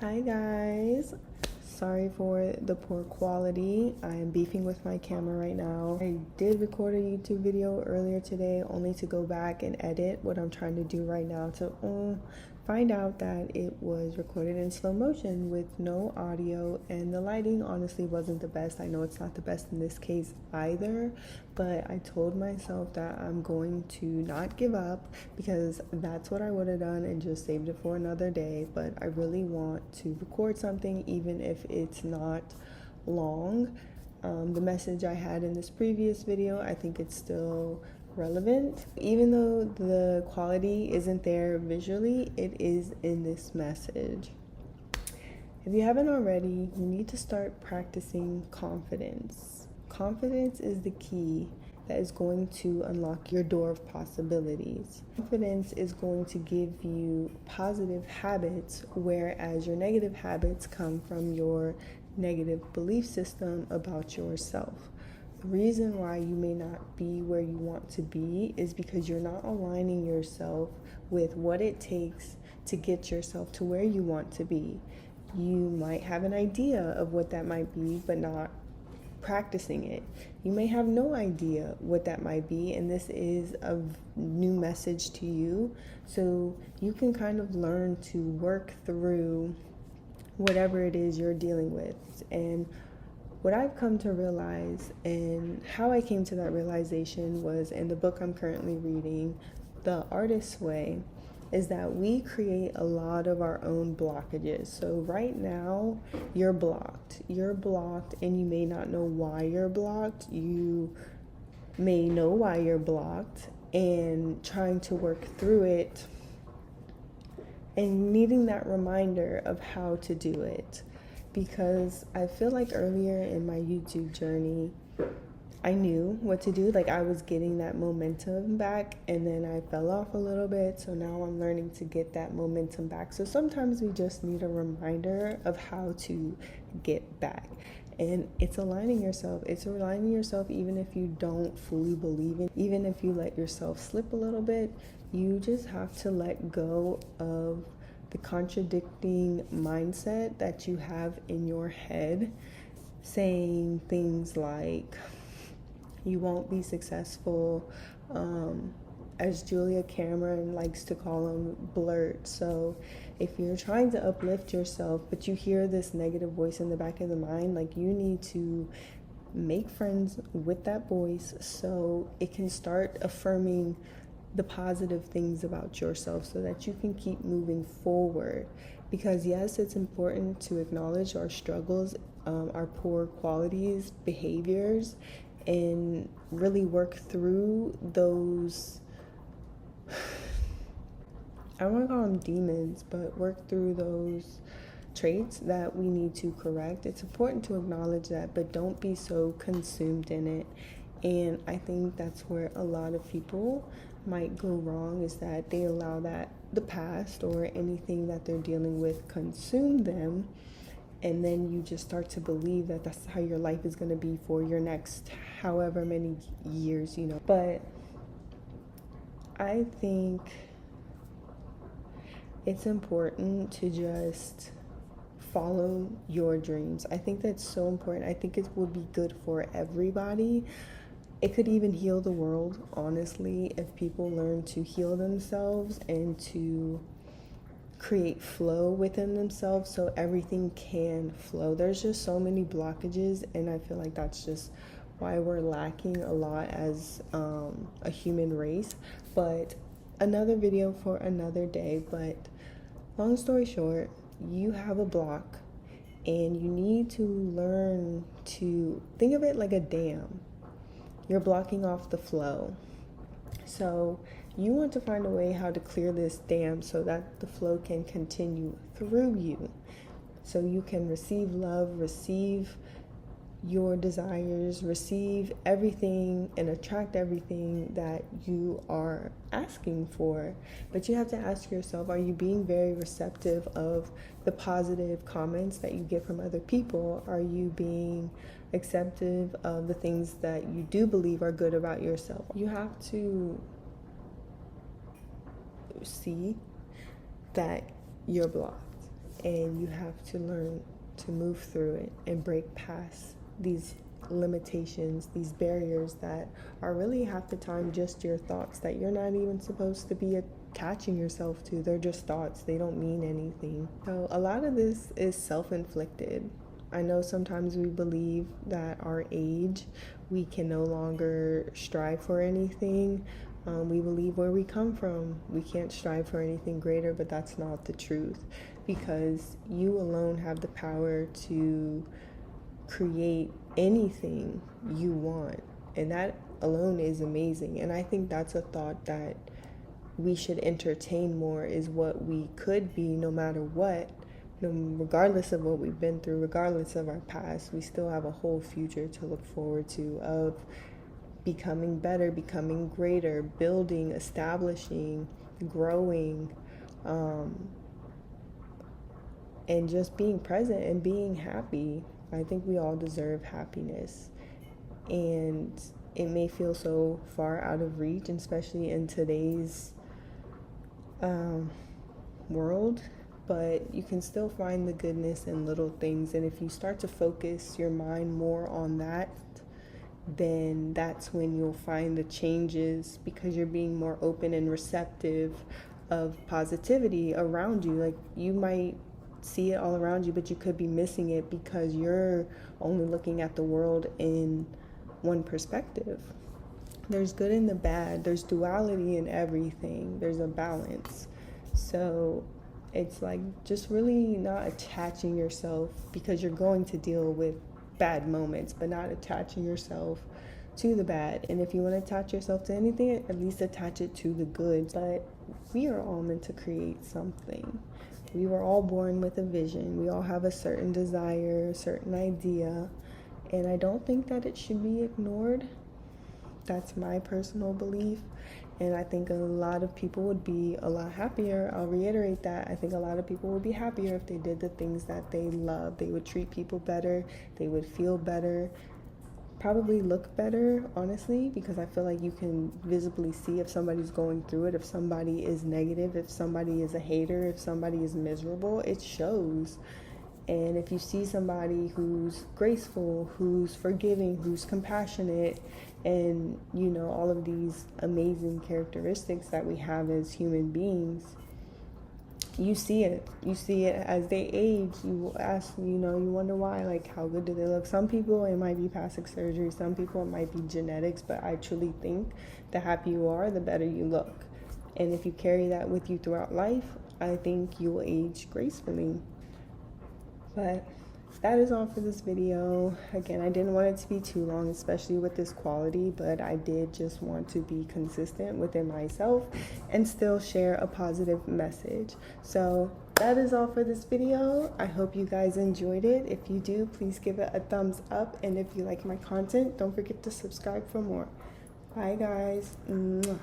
Hi guys, sorry for the poor quality. I am beefing with my camera right now. I did record a YouTube video earlier today only to go back and edit what I'm trying to do right now to find out that it was recorded in slow motion with no audio, and the lighting honestly wasn't the best. I know it's not the best in this case either, but I told myself that I'm going to not give up because that's what I would have done and just saved it for another day. But I really want to record something even if it's not long. The message I had in this previous video, I think it's still relevant. Even though the quality isn't there visually, it is in this message. If you haven't already, you need to start practicing confidence. Confidence is the key that is going to unlock your door of possibilities. Confidence is going to give you positive habits, whereas your negative habits come from your negative belief system about yourself. The reason why you may not be where you want to be is because you're not aligning yourself with what it takes to get yourself to where you want to be. You might have an idea of what that might be, but not practicing it. You may have no idea what that might be, and this is a new message to you, so you can kind of learn to work through whatever it is you're dealing with. And what I've come to realize and how I came to that realization was in the book I'm currently reading, The Artist's Way, is that we create a lot of our own blockages. So right now, you're blocked. You're blocked, and you may not know why you're blocked. You may know why you're blocked and trying to work through it and needing that reminder of how to do it. Because I feel like earlier in my YouTube journey, I knew what to do. Like, I was getting that momentum back, and then I fell off a little bit. So now I'm learning to get that momentum back. So sometimes we just need a reminder of how to get back. And it's aligning yourself. It's aligning yourself even if you don't fully believe it. Even if you let yourself slip a little bit, you just have to let go of the contradicting mindset that you have in your head, saying things like, you won't be successful, as Julia Cameron likes to call them, blurt. So if you're trying to uplift yourself, but you hear this negative voice in the back of the mind, like, you need to make friends with that voice so it can start affirming the positive things about yourself so that you can keep moving forward. Because yes, it's important to acknowledge our struggles, our poor qualities, behaviors, and really work through those, I don't want to call them demons, but work through those traits that we need to correct. It's important to acknowledge that, but don't be so consumed in it. And I think that's where a lot of people might go wrong, is that they allow that the past or anything that they're dealing with consume them, and then you just start to believe that that's how your life is going to be for your next however many years, But I think it's important to just follow your dreams. I think that's so important. I think it would be good for everybody. It could even heal the world, honestly, if people learn to heal themselves and to create flow within themselves so everything can flow. There's just so many blockages, and I feel like that's just why we're lacking a lot as a human race. But another video for another day. But long story short, you have a block, and you need to learn to think of it like a dam. You're blocking off the flow. So you want to find a way how to clear this dam so that the flow can continue through you. So you can receive love, receive your desires, receive everything and attract everything that you are asking for. But you have to ask yourself, are you being very receptive of the positive comments that you get from other people? Are you being acceptive of the things that you do believe are good about yourself? You have to see that you're blocked and you have to learn to move through it and break past these limitations, these barriers that are really half the time just your thoughts that you're not even supposed to be attaching yourself to. They're just thoughts, they don't mean anything. So a lot of this is self-inflicted. I know sometimes we believe that our age, we can no longer strive for anything. We believe where we come from, we can't strive for anything greater, but that's not the truth, because you alone have the power to create anything you want, and that alone is amazing. And I think that's a thought that we should entertain more, is what we could be no matter what. Regardless of what we've been through, regardless of our past, we still have a whole future to look forward to, of becoming better, becoming greater, building, establishing, growing, and just being present and being happy. I think we all deserve happiness, and it may feel so far out of reach, especially in today's world, but you can still find the goodness in little things. And if you start to focus your mind more on that, then that's when you'll find the changes, because you're being more open and receptive of positivity around you. Like, you might see it all around you, but you could be missing it because you're only looking at the world in one perspective. There's good and the bad, there's duality in everything, there's a balance. So it's like just really not attaching yourself, because you're going to deal with bad moments, but not attaching yourself to the bad. And if you want to attach yourself to anything, at least attach it to the good. But we are all meant to create something. We were all born with a vision. We all have a certain desire, a certain idea, and I don't think that it should be ignored. That's my personal belief, and I think a lot of people would be a lot happier. I'll reiterate that. I think a lot of people would be happier if they did the things that they love. They would treat people better, they would feel better, probably look better, honestly, because I feel like you can visibly see if somebody's going through it, if somebody is negative, if somebody is a hater, if somebody is miserable, it shows. And if you see somebody who's graceful, who's forgiving, who's compassionate, and you know, all of these amazing characteristics that we have as human beings, you see it as they age. You ask, you wonder why, like, how good do they look? Some people, it might be plastic surgery, some people, it might be genetics, but I truly think the happier you are, the better you look. And if you carry that with you throughout life, I think you will age gracefully. But that is all for this video. Again, I didn't want it to be too long, especially with this quality, but I did just want to be consistent within myself and still share a positive message. So that is all for this video. I hope you guys enjoyed it. If you do, please give it a thumbs up, and if you like my content, don't forget to subscribe for more. Bye guys. Mwah.